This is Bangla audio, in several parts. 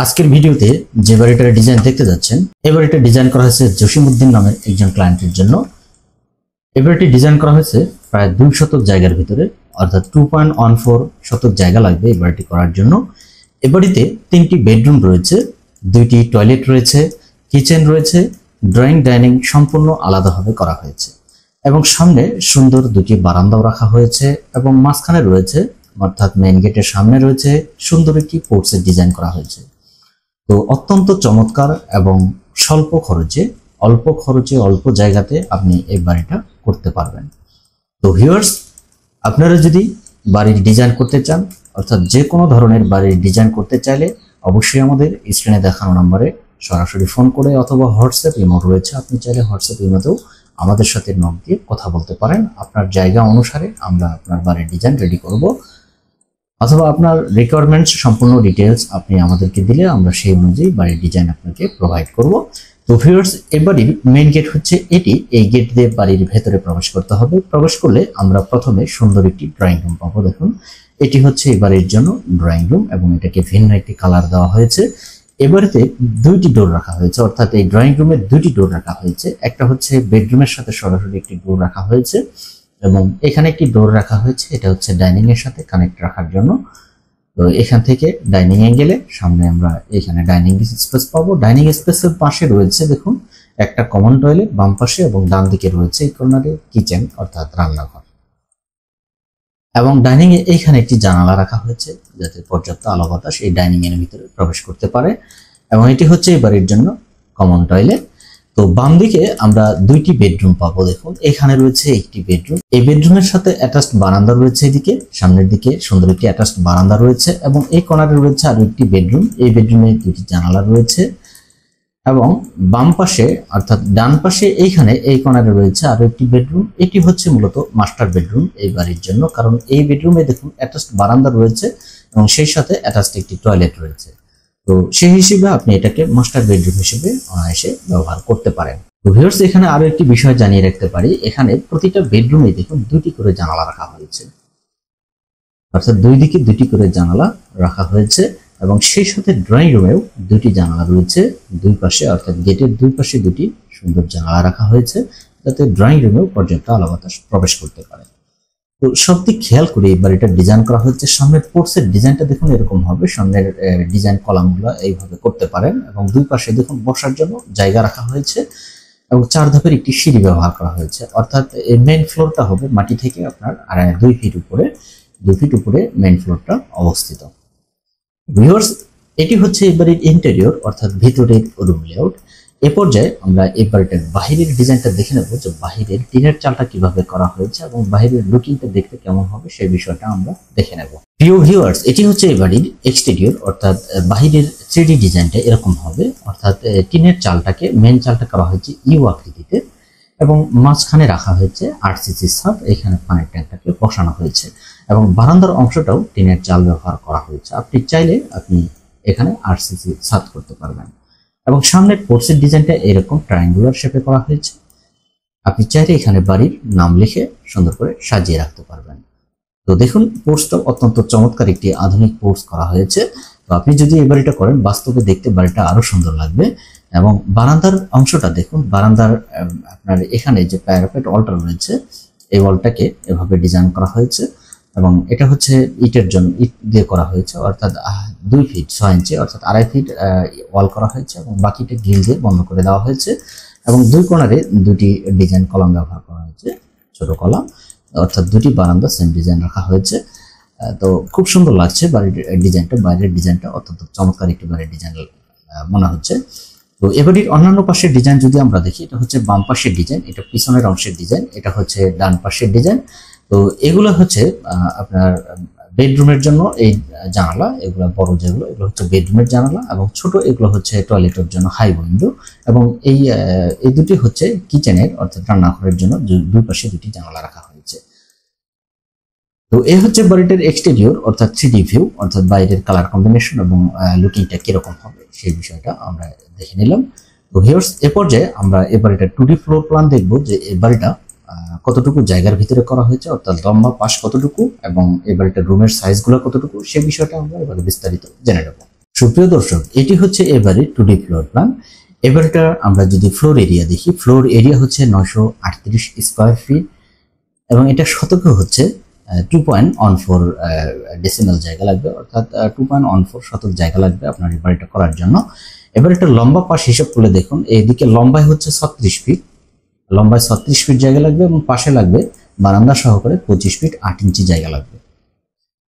আজকের ভিডিওতে যে বাড়িটার ডিজাইন দেখতে যাচ্ছেন, এই বাড়িটা ডিজাইন করা হয়েছে জসিমউদ্দিন নামের একজন ক্লায়েন্টের জন্য। এই বাড়িটি ডিজাইন করা হয়েছে প্রায় 2 শতক জায়গার ভিতরে, অর্থাৎ 2.14 শতক জায়গা লাগবে এই বাড়িটি করার জন্য। এই বাড়িতে 3টি বেডরুম রয়েছে, 2টি টয়লেট রয়েছে, কিচেন রয়েছে, ড্রয়িং ডাইনিং সম্পূর্ণ আলাদাভাবে করা হয়েছে এবং সামনে সুন্দর 2টি বারান্দাও রাখা হয়েছে এবং মাঝখানে রয়েছে, অর্থাৎ মেইন গেটের সামনে রয়েছে সুন্দর একটি পোর্চের ডিজাইন করা হয়েছে। তো অত্যন্ত চমৎকার এবং স্বল্প খরচে, অল্প জায়গাতে আপনি এই বাড়িটা করতে পারবেন। তো ভিউয়ার্স, আপনারা যদি বাড়ির ডিজাইন করতে চান, অর্থাৎ যে কোনো ধরনের বাড়ির ডিজাইন করতে চাইলে অবশ্যই আমাদের স্ক্রিনে দেখানো নম্বরে সরাসরি ফোন করে অথবা হোয়াটসঅ্যাপ ইমো রয়েছে, আপনি চাইলে হোয়াটসঅ্যাপ ইমোতেও আমাদের সাথে নক দিয়ে কথা বলতে পারেন। আপনার জায়গা অনুসারে আমরা আপনার বাড়ির ডিজাইন রেডি করব, অথবা আপনার রিকোয়ারমেন্টস সম্পূর্ণ ডিটেলস আপনি আমাদেরকে দিলে আমরা সেই অনুযায়ী বাড়ির ডিজাইন আপনাকে প্রোভাইড করব। তো ভিউয়ার্স, এই বাড়ির মেইন গেট হচ্ছে এটি। এই গেট দিয়ে বাড়ির ভেতরে প্রবেশ করতে হবে। প্রবেশ করলে আমরা প্রথমে সুন্দর একটি ড্রয়িং রুম পাবো। দেখুন, এটি হচ্ছে এই বাড়ির জন্য ড্রয়িং রুম এবং এটাকে ভিন্ন একটি কালার দেওয়া হয়েছে। এ বাড়িতে 2টি ডোর রাখা হয়েছে, অর্থাৎ এই ড্রয়িং রুমের 2টি ডোর রাখা হয়েছে। একটা হচ্ছে বেডরুমের সাথে সরাসরি একটি ডোর রাখা হয়েছে এবং এখানে একটি ডোর রাখা হয়েছে, এটা হচ্ছে ডাইনিং এর সাথে কানেক্ট রাখার জন্য। তো এখান থেকে ডাইনিং এ গেলে সামনে আমরা এখানে ডাইনিং স্পেস পাবো। ডাইনিং স্পেসের পাশে রয়েছে দেখুন একটা কমন টয়লেট বাম পাশে এবং ডান দিকে রয়েছে এই কর্নারে কিচেন অর্থাৎ রান্নাঘর। এবং ডাইনিং এ এইখানে একটি জানালা রাখা হয়েছে যাতে পর্যাপ্ত আলো বাতাস এই ডাইনিং এর ভিতরে প্রবেশ করতে পারে এবং এটি হচ্ছে এই বাড়ির জন্য কমন টয়লেট। তো বাম দিকে আমরা 2টি বেডরুম পাবো। দেখুন, এখানে রয়েছে একটি বেডরুম, এই বেডরুমের সাথে অ্যাটাচড বারান্দা রয়েছে। এদিকে সামনের দিকে সুন্দর একটি অ্যাটাচড বারান্দা রয়েছে এবং এই কর্নারে রয়েছে আরো একটি বেডরুম। এই বেডরুমে 2টি জানালা রয়েছে এবং বাম পাশে অর্থাৎ ডান পাশে এইখানে এই কর্নারে রয়েছে আরো একটি বেডরুম। এটি হচ্ছে মূলত মাস্টার বেডরুম এই বাড়ির জন্য, কারণ এই বেডরুমে দেখুন অ্যাটাচড বারান্দা রয়েছে এবং সেই সাথে অ্যাটাচড একটি টয়লেট রয়েছে। তো সেই হিসেবে আপনি এটাকে মাস্টার বেডরুম হিসেবে অনায়াসে ব্যবহার করতে পারেন। তো ভিউয়ার্স, এখানে আরো একটি বিষয় জানিয়ে রাখতে পারি, এখানে প্রতিটা বেডরুমে দেখুন 2টি করে জানালা রাখা হয়েছে, অর্থাৎ 2 দিকে 2টি করে জানালা রাখা হয়েছে এবং সেই সাথে ড্রয়িং রুমেও 2টি জানালা রয়েছে 2 পাশে, অর্থাৎ গেটের 2 পাশে 2টি সুন্দর জানালা রাখা হয়েছে যাতে ড্রয়িং রুমেও পর্যাপ্ত আলো বাতাস প্রবেশ করতে পারে। তো সব দিক খেয়াল করে এই বাড়িটা ডিজাইন করা হচ্ছে। সামনের পোর্চের ডিজাইনটা দেখুন এরকম হবে, সামনের ডিজাইন কলামগুলো এইভাবে করতে পারেন এবং 2 পাশে দেখুন বসার জন্য জায়গা রাখা হয়েছে এবং 4 ধাপের একটি সিঁড়ি ব্যবহার করা হয়েছে, অর্থাৎ এই মেইন ফ্লোরটা হবে মাটি থেকে আপনার 2 ফিট উপরে মেইন ফ্লোরটা অবস্থিত। ভিউয়ার্স, এটি হচ্ছে এই বাড়ির ইন্টেরিয়র অর্থাৎ ভিতরের রুম লেআউট। এ পর্যায়ে আমরা এই বাড়িটার বাহিরের ডিজাইনটা দেখে নেব যে বাহিরের টিনের চালটা কিভাবে করা হয়েছে এবং বাহিরের লুকিংটা দেখতে কেমন হবে সেই বিষয়টা আমরা দেখে নেব। প্রিয় ভিউয়ার্স, এটি হচ্ছে এই বাড়ির এক্সটেরিয়র, অর্থাৎ বাহিরের 3D ডিজাইনটা এরকম হবে, অর্থাৎ টিনের চালটাকে মেইন চালটা করা হয়েছে ইউ আকৃতিতে এবং মাঝখানে রাখা হয়েছে RCC ছাদ, এখানে পানির ট্যাঙ্কটাকে বসানো হয়েছে এবং বারান্দার অংশটাও টিনের চাল ব্যবহার করা হয়েছে। আপনি চাইলে আপনি এখানে RCC ছাদ করতে পারবেন এবং সামনের পোর্চের ডিজাইনটা এরকম ট্রায়াঙ্গুলার শেপে করা হয়েছে। আপনি চাইলে এখানে বাড়ির নাম লিখে সুন্দর করে সাজিয়ে রাখতে পারবেন। তো দেখুন, পোর্চটা অত্যন্ত চমৎকার একটি আধুনিক পোর্চ করা হয়েছে। তো আপনি যদি এই বাড়িটা করেন বাস্তবে দেখতে বাড়িটা আরো সুন্দর লাগবে। এবং বারান্দার অংশটা দেখুন, বারান্দার আপনার এখানে যে প্যারাপেট ওয়ালটা রয়েছে এই ওয়ালটাকে এভাবে ডিজাইন করা হয়েছে এবং এটা হচ্ছে ইটের জন্য ইট দিয়ে করা হয়েছে, অর্থাৎ 2 ফিট 6 ইঞ্চি অর্থাৎ 2.5 ফিট ওয়াল করা হয়েছে এবং বাকিটা গ্রিল দিয়ে বন্ধ করে দেওয়া হয়েছে এবং 2 কোণারে 2টি ডিজাইন কলাম ব্যবহার করা হয়েছে, ছোট কলাম, অর্থাৎ 2টি বারান্দা সেম ডিজাইন রাখা হয়েছে। তো খুব সুন্দর লাগছে বাড়ির ডিজাইনটা, বাইরের ডিজাইনটা অত্যন্ত চমৎকার একটি বাড়ির ডিজাইন মনে হচ্ছে। তো এবারের অন্যান্য পাশের ডিজাইন যদি আমরা দেখি, এটা হচ্ছে বাম পাশের ডিজাইন, এটা পিছনের অংশের ডিজাইন, এটা হচ্ছে ডান পাশের ডিজাইন। তো এগুলো হচ্ছে আপনার বেডরুমের জন্য এই জানালা, এগুলো বড় যেগুলো এগুলো হচ্ছে বেডরুমের জানালা এবং ছোট এগুলো হচ্ছে টয়লেটের জন্য হাই উইন্ডো এবং এই 2টি হচ্ছে কিচেনের অর্থাৎ রান্নাঘরের জন্য 2 পাশে 2টি জানালা রাখা হয়েছে। তো এই হচ্ছে বাড়িটার এক্সটেরিয়র অর্থাৎ 3D ভিউ, অর্থাৎ বাইরের কালার কম্বিনেশন এবং লুকিংটা কিরকম হবে সেই বিষয়টা আমরা দেখে নিলাম। তো ভিউয়ার্স, এ পর্যায়ে আমরা এই বাড়িটার 2D ফ্লোর প্ল্যান দেখব যে এই বাড়িটা কতটুকু জায়গার ভিতরে করা হয়েছে, অর্থাৎ লম্বা পাশ কতটুকু এবং এই বাড়িটার রুমের সাইজগুলো কতটুকু সেই বিষয়টা আমরা এবারে বিস্তারিত জেনে নেব। সুপ্রিয় দর্শক, এটি হচ্ছে এবারে 2D ফ্লোর প্ল্যান। এবারটা আমরা যদি ফ্লোর এরিয়া দেখি, ফ্লোর এরিয়া হচ্ছে 938 স্কয়ার ফিট এবং এটা শতকে হচ্ছে 2.14 ডেসিমাল জায়গা লাগবে, অর্থাৎ 2.14 শতক জায়গা লাগবে আপনার এই বাড়িটা করার জন্য। এবার একটা লম্বা পাশ হিসাব করে দেখুন, এইদিকে লম্বায় হচ্ছে 36 ফিট, লম্বায় 36 ফিট জায়গা লাগবে এবং পাশে লাগবে বারান্দা সহকারে 25 ফিট 8 ইঞ্চি জায়গা লাগবে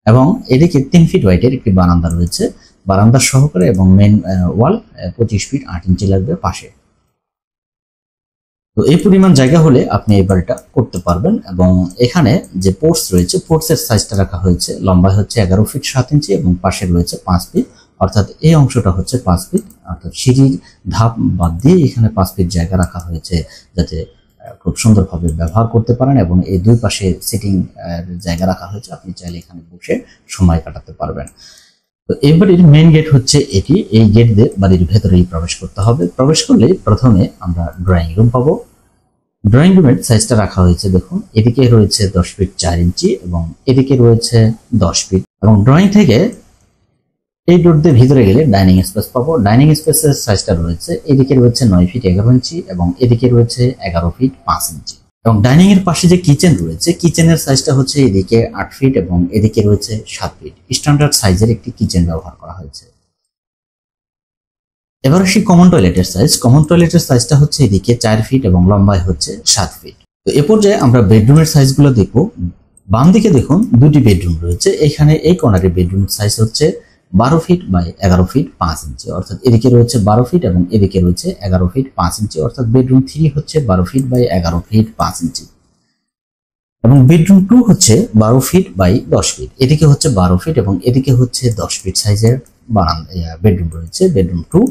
এবং এদিকে 3 ফিট ওয়াইডের একটি বারান্দা রয়েছে, বারান্দা সহকারে এবং মেন ওয়াল 25 ফিট 8 ইঞ্চি লাগবে পাশে। তো এই পরিমাণ জায়গা হলে আপনি এই বাড়িটা করতে পারবেন। এবং এখানে যে পোর্টস রয়েছে, পোর্টসের সাইজটা রাখা হয়েছে, লম্বায় হচ্ছে 11 ফিট 7 ইঞ্চি এবং পাশে রয়েছে 5 ফিট, অর্থাৎ এই অংশটা হচ্ছে 5 ফিট, অর্থাৎ সিঁড়ির ধাপ বাদ দিয়ে এখানে 5 ফিট জায়গা রাখা হয়েছে যাতে খুব সুন্দরভাবে ব্যবহার করতে পারেন। এবং এই দুই পাশে সিটিং জায়গা রাখা হয়েছে, আপনি চাইলে এখানে বসে সময় কাটাতে পারবেন। তো এই বাড়ির মেইন গেট হচ্ছে এটি, এই গেট দিয়ে বাড়ির ভেতরেই প্রবেশ করতে হবে। প্রবেশ করলে প্রথমে আমরা ড্রয়িং রুম পাবো। ড্রয়িং রুমের সাইজটা রাখা হয়েছে দেখুন, এদিকে রয়েছে 10 ফিট 4 ইঞ্চি এবং এদিকে রয়েছে 10 ফিট। এবং ড্রয়িং থেকে এই ডোর দিয়ে ভিতরে গেলে ডাইনিং স্পেস পাবো। ডাইনিং স্পেসের সাইজটা রয়েছে, এদিকে রয়েছে 9 ফিট 11 ইঞ্চি এবং এদিকে রয়েছে 11 ফিট 5 ইঞ্চি। এবং ডাইনিং এর পাশে যে কিচেন রয়েছে, কিচেনের সাইজটা হচ্ছে এদিকে 8 ফিট এবং এদিকে রয়েছে 7 ফিট। স্ট্যান্ডার্ড সাইজের একটি কিচেন ব্যবহার করা হয়েছে। এবার আসি কমন টয়লেটের সাইজ। কমন টয়লেটের সাইজটা হচ্ছে এদিকে 4 ফিট এবং লম্বায় হচ্ছে 7 ফিট। তো এ পর্যায়ে আমরা বেডরুমের সাইজগুলো দেখবো। বাম দিকে দেখুন দুটি বেডরুম রয়েছে, এখানে এই কর্নারে বেডরুমের সাইজ হচ্ছে 12 ফিট বাই 11 ফিট 5 ইঞ্চি, অর্থাৎ এদিকে রয়েছে 12 ফিট এবং এদিকে রয়েছে 11 ফিট 5 ইঞ্চি, অর্থাৎ বেডরুম 3 হচ্ছে 12 ফিট বাই 11 ফিট 5 ইঞ্চি এবং বেডরুম 2 হচ্ছে 12 ফিট বাই 10 ফিট। এদিকে হচ্ছে 12 ফিট এবং এদিকে হচ্ছে 10 ফিট সাইজের বারান্দা বেডরুম রয়েছে, বেডরুম 2।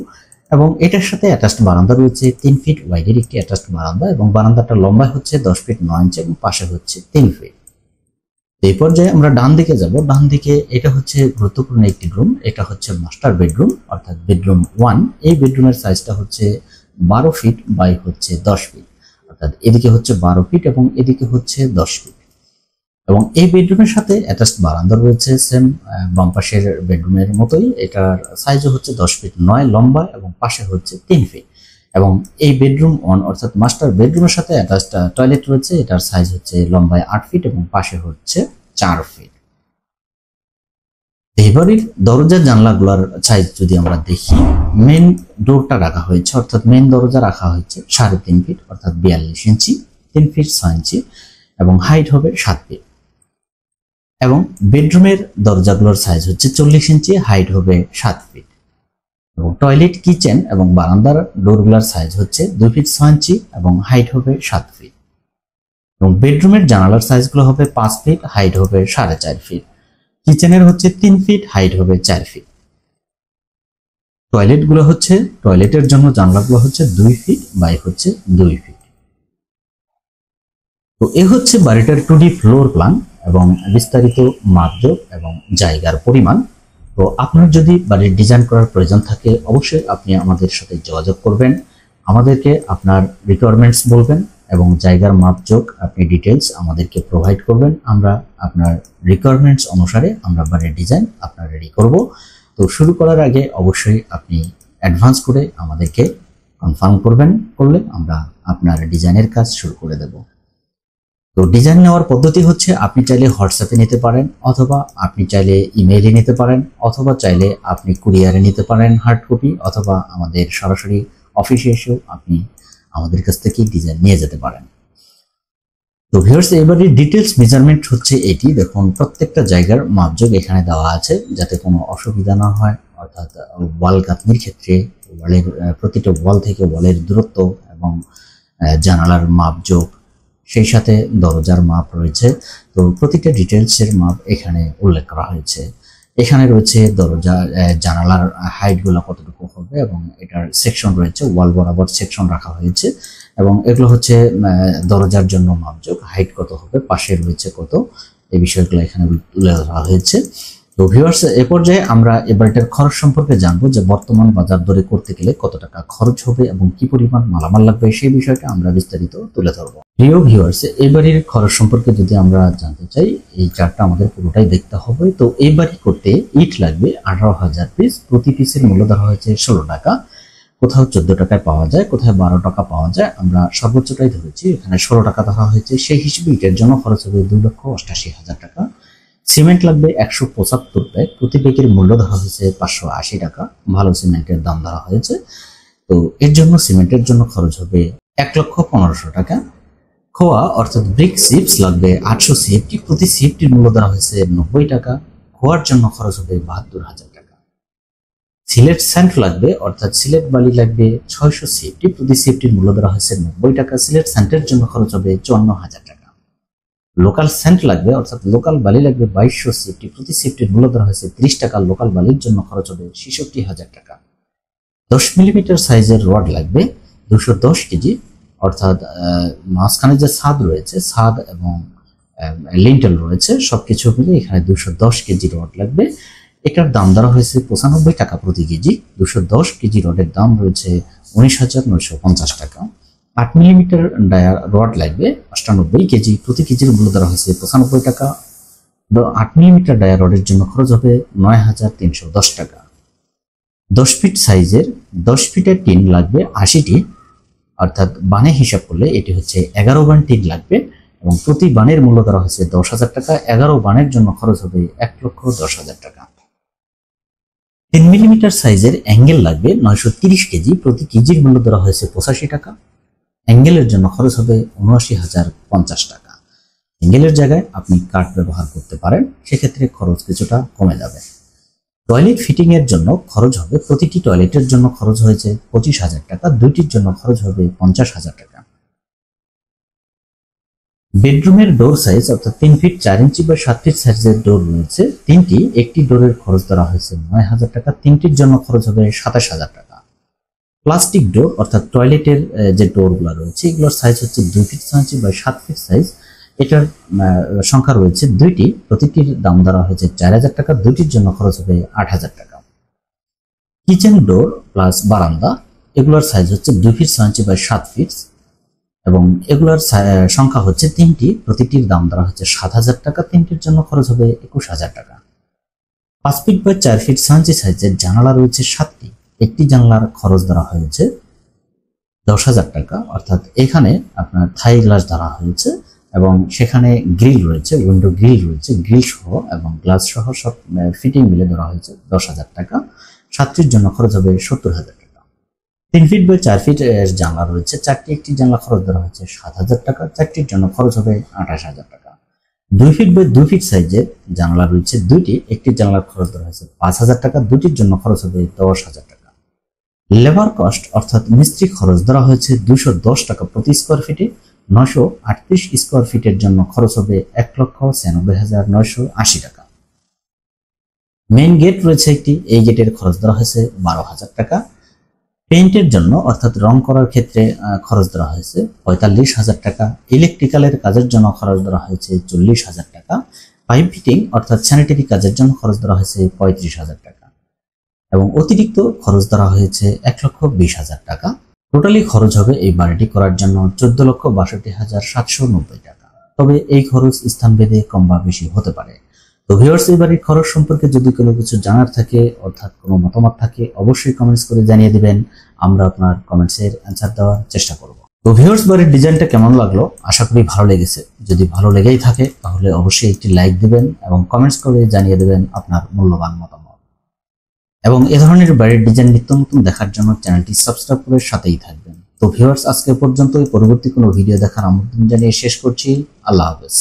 এবং এটার সাথে অ্যাটাচড বারান্দা রয়েছে 3 ফিট ওয়াইডের একটি অ্যাটাচড বারান্দা এবং বারান্দাটা লম্বায় হচ্ছে 10 ফিট 9 ইঞ্চি এবং পাশে হচ্ছে 3 ফিট। এই পর্যায়ে আমরা ডান দিকে যাব। ডান দিকে এটা হচ্ছে গুরুত্বপূর্ণ একটি রুম, এটা হচ্ছে মাস্টার বেডরুম অর্থাৎ বেডরুম 1। এই বেডরুমের সাইজটা হচ্ছে 12 ফিট বাই হচ্ছে 10 ফিট, অর্থাৎ এদিকে হচ্ছে 12 ফিট এবং এদিকে হচ্ছে 10 ফিট। এবং এই বেডরুমের সাথে অ্যাটাচড বারান্দা রয়েছে সেম বাম পাশের বেডরুমের মতোই, এটার সাইজও হচ্ছে 10 ফিট 9 লম্বা এবং পাশে হচ্ছে 3 ফিট। এবং এই বেডরুম 1 অর্থাৎ মাস্টার বেডরুমের সাথে অ্যাটাচড টয়লেট রয়েছে, এটার সাইজ হচ্ছে লম্বায় 8 ফিট এবং পাশে হচ্ছে 4 ফিট। এই বাড়ির দরজা জানলাগুলোর সাইজ যদি আমরা দেখি, মেইন ডোরটা রাখা হয়েছে অর্থাৎ মেইন দরজা রাখা হয়েছে 3.5 ফিট অর্থাৎ 42 ইঞ্চি, 3 ফিট 6 ইঞ্চি এবং হাইট হবে 7 ফিট। এবং বেডরুমের দরজাগুলোর সাইজ হচ্ছে 40 ইঞ্চি, হাইট হবে 7 ফিট। এবং টয়লেট, কিচেন এবং বারান্দার ডোরগুলোর সাইজ হচ্ছে 2 ফিট 6 ইঞ্চি এবং হাইট হবে 7 ফিট। এবং বেডরুমের জানালার সাইজগুলো হবে 5 ফিট, হাইট হবে 4.5 ফিট। কিচেনের হচ্ছে 3 ফিট, হাইট হবে 4 ফিট। টয়লেটগুলো হচ্ছে, টয়লেটের জন্য জানলাগুলো হচ্ছে 2 ফিট বাই হচ্ছে 2 ফিট। তো এ হচ্ছে বাড়িটার 2D ফ্লোর প্ল্যান এবং বিস্তারিত মাপজোক এবং জায়গার পরিমাণ। তো আপনার যদি বাড়ির ডিজাইন করার প্রয়োজন থাকে অবশ্যই আপনি আমাদের সাথে যোগাযোগ করবেন, আমাদেরকে আপনার রিকোয়ারমেন্টস বলবেন এবং জায়গার মাপজোক আপনি ডিটেলস আমাদেরকে প্রোভাইড করবেন। আমরা আপনার রিকোয়ারমেন্টস অনুসারে আমরা বাড়ির ডিজাইন আপনার রেডি করব। তো শুরু করার আগে অবশ্যই আপনি অ্যাডভান্স করে আমাদেরকে কনফার্ম করবেন, করলে আমরা আপনার ডিজাইনের কাজ শুরু করে দেব। তো ডিজাইন নেওয়ার পদ্ধতি হচ্ছে আপনি চাইলে হোয়াটসঅ্যাপে নিতে পারেন, অথবা আপনি চাইলে ইমেইলে নিতে পারেন, অথবা চাইলে আপনি কুরিয়ারে নিতে পারেন হার্ড কপি, অথবা আমাদের সরাসরি অফিসে এসেও আপনি আমাদের কাছ থেকে ডিজাইন নিয়ে যেতে পারেন। তো ভিউয়ার্স, এবারে ডিটেলস মেজারমেন্ট হচ্ছে এটি দেখুন, প্রত্যেকটা জায়গার মাপজোক এখানে দেওয়া আছে যাতে কোনো অসুবিধা না হয়, অর্থাৎ ওয়াল গাঁথনির ক্ষেত্রে ওয়ালের প্রতিটা ওয়াল থেকে ওয়ালের দূরত্ব এবং জানালার মাপজোক, সেই সাথে দরজার মাপ রয়েছে। তো প্রতিটা ডিটেলসের মাপ এখানে উল্লেখ করা হয়েছে। এখানে রয়েছে দরজা জানালার হাইটগুলো কতটুকু হবে এবং এটার সেকশন রয়েছে, ওয়াল বরাবর সেকশন রাখা হয়েছে এবং এগুলো হচ্ছে দরজার জন্য মাপজোক, হাইট কত হবে, পাশে রয়েছে কত, এই বিষয়গুলো এখানে তুলে ধরা হয়েছে। তো ভিউয়ার্স, এ পর্যায়ে আমরা এবারটার খরচ সম্পর্কে জানবো যে বর্তমান বাজার দরে করতে গেলে কত টাকা খরচ হবে এবং কি পরিমাণ মালামাল লাগবে, সেই বিষয়টা আমরা বিস্তারিত তুলে ধরবো। প্রিয় ভিউয়ার্স, এই বাড়ির খরচ সম্পর্কে যদি আমরা জানতে চাই, এই চার্টটা আমাদের পুরোটাই দেখতে হবে। তো এই বাড়ি করতে ইট লাগবে 18,000 পিস। প্রতি পিসের মূল্য ধরা হয়েছে 16 টাকা। কোথাও 14 টাকায় পাওয়া যায়, কোথাও 12 টাকা পাওয়া যায়। আমরা সর্বোচ্চটাই ধরেছি, এখানে 16 টাকা ধরা হয়েছে। সেই হিসেবে ইটের জন্য খরচ হবে 2,88,000 টাকা। সিমেন্ট লাগবে 175 ব্যাগ। প্রতি ব্যাগের মূল্য ধরা হয়েছে 580 টাকা। ভালো সিমেন্টের দাম ধরা হয়েছে। তো এর জন্য সিমেন্টের জন্য খরচ হবে 1,15,000 টাকা। খোয়া অর্থাৎ ব্রিক চিপস লাগবে 800 সিএফটি। প্রতি সিএফটির মূল্য ধরা হয়েছে 90 টাকা। খোয়ার জন্য খরচ হবে 72,000 টাকা। সিলেট স্যান্ড লাগবে অর্থাৎ সিলেট বালি লাগবে 600 সিএফটি। প্রতি সিএফটির মূল্য ধরা হয়েছে 90 টাকা। সিলেট স্যান্ডের জন্য খরচ হবে 54,000 টাকা। লোকাল স্যান্ড লাগবে অর্থাৎ লোকাল বালি লাগবে 2200 সিএফটি। প্রতি সিএফটির মূল্য ধরা হয়েছে 30 টাকা। লোকাল বালির জন্য খরচ হবে 66,000 টাকা। 10 মিলিমিটার সাইজের রড লাগবে 210 কেজি, অর্থাৎ মাঝখানে যে ছাদ রয়েছে, ছাদ এবং লিন্টেল রয়েছে, সবকিছু মিলে এখানে 210 কেজি রড লাগবে। এটার দাম ধরা হয়েছে 95 টাকা প্রতি কেজি। 210 কেজি রডের দাম রয়েছে 19,950 টাকা। 8 মিলিমিটার ডায়া রড লাগবে 98 কেজি। প্রতি কেজির মূল্য ধরা হয়েছে 95 টাকা। 8 মিলিমিটার ডায়া রডের জন্য খরচ হবে 9,310 টাকা। 10 ফিট সাইজের 10 ফিটের টিন লাগবে 80টি, অর্থাৎ বানে হিসাব করলে এটি হচ্ছে 11 বান টিন লাগবে এবং প্রতি বানের মূল্য ধরা হয়েছে 10,000 টাকা। 11 বানের জন্য খরচ হবে 1,10,000 টাকা। 3 মিলিমিটার সাইজের অ্যাঙ্গেল লাগবে 930 কেজি। প্রতি কেজির মূল্য ধরা হয়েছে 85 টাকা। অ্যাঙ্গেলের জন্য খরচ হবে 79,050 টাকা। অ্যাঙ্গেলের জায়গায় আপনি কাঠ ব্যবহার করতে পারেন, সেক্ষেত্রে খরচ কিছুটা কমে যাবে। টয়লেট ফিটিং এর জন্য খরচ হবে, প্রতিটি টয়লেটের জন্য খরচ হয়েছে 25,000 টাকা। দুইটির জন্য খরচ হবে 50,000 টাকা। বেডরুমের ডোর সাইজ অর্থাৎ 3 ফিট 4 ইঞ্চি বা 7 ফিট সাইজের ডোর রয়েছে তিনটি। একটি ডোরের খরচ ধরা হয়েছে 9,000 টাকা। তিনটির জন্য খরচ হবে 27,000 টাকা। প্লাস্টিক ডোর অর্থাৎ টয়লেটের যে ডোরগুলো রয়েছে, এগুলোর সাইজ হচ্ছে 2 ফিট 6 ইঞ্চি বা 7 ফিট সাইজ। এটার সংখ্যা রয়েছে দুইটি। প্রতিটির দাম ধরা হয়েছে 4,000 টাকা। দুইটির জন্য খরচ হবে 8,000 টাকা। কিচেন ডোর প্লাস বারান্দা, এগুলোর সাইজ হচ্ছে 2 ফিট 6 ইঞ্চি বা 7 ফিট এবং এগুলোর সংখ্যা হচ্ছে তিনটি। প্রতিটির দাম ধরা হচ্ছে 7,000 টাকা। তিনটির জন্য খরচ হবে 21,000 টাকা। 5 ফিট বা 4 ফিট 6 ইঞ্চি সাইজের জানালা রয়েছে 7টি। একটি জানলার খরচ ধরা হয়েছে 10,000 টাকা, অর্থাৎ এখানে আপনার থাই গ্লাস ধরা হয়েছে এবং সেখানে গ্রিল রয়েছে, উইন্ডো গ্রিল রয়েছে, গ্রিল সহ এবং গ্লাস সহ সব ফিটিং মিলে ধরা হয়েছে 10,000 টাকা। 7টির জন্য খরচ হবে 70,000 টাকা। 3 ফিট বাই 4 ফিট জানলা রয়েছে 4টি। একটি জানলা খরচ ধরা হয়েছে 7,000 টাকা। 4টির জন্য খরচ হবে 28,000 টাকা। 2 ফিট বাই 2 ফিট সাইজের জানলা রয়েছে 2টি। একটি জানলার খরচ ধরা হয়েছে 5,000 টাকা। দুটির জন্য খরচ হবে 10,000 টাকা। লেবার কস্ট অর্থাৎ মিস্ত্রি খরচ ধরা হয়েছে 210 টাকা প্রতি স্কোয়ার ফিটে। 938 স্কোয়ার ফিটের জন্য খরচ হবে 1,96,980 টাকা। মেইন গেট রয়েছে একটি, এই গেটের খরচ ধরা হয়েছে 12,000 টাকা। পেইন্টের জন্য অর্থাৎ রং করার ক্ষেত্রে খরচ ধরা হয়েছে 45,000 টাকা। ইলেকট্রিক্যালের কাজের জন্য খরচ ধরা হয়েছে 40,000 টাকা। পাইপ ফিটিং অর্থাৎ স্যানিটারি কাজের জন্য খরচ ধরা হয়েছে 35,000 টাকা এবং অতিরিক্ত খরচ ধরা হয়েছে 1,20,000 টাকা। টোটালি খরচ হবে এই বাড়িটি করার জন্য 14,62,790 টাকা। তবে এই খরচ স্থানভেদে কম বা বেশি হতে পারে। তো ভিউয়ার্স, এই বাড়ির খরচ সম্পর্কে যদি কোনো কিছু জানার থাকে অর্থাৎ কোনো মতামত থাকে, অবশ্যই কমেন্টস করে জানিয়ে দিবেন। আমরা আপনার কমেন্টসের অ্যান্সার দেওয়ার চেষ্টা করব। তো ভিউয়ার্স, বাড়ির ডিজাইনটা কেমন লাগলো? আশা করি ভালো লেগেছে। যদি ভালো লেগেই থাকে তাহলে অবশ্যই একটি লাইক দিবেন এবং কমেন্টস করে জানিয়ে দেবেন আপনার মূল্যবান মতামত। এবং এ ধরনের বাড়ির ডিজাইন নিত্য নতুন দেখার জন্য চ্যানেলটি সাবস্ক্রাইব করে সাথেই থাকবেন। তো ভিউয়ার্স, আজকে পর্যন্তই। পরবর্তী কোনো ভিডিও দেখার আমন্ত্রণ জানিয়ে শেষ করছি। আল্লাহ হাফেজ।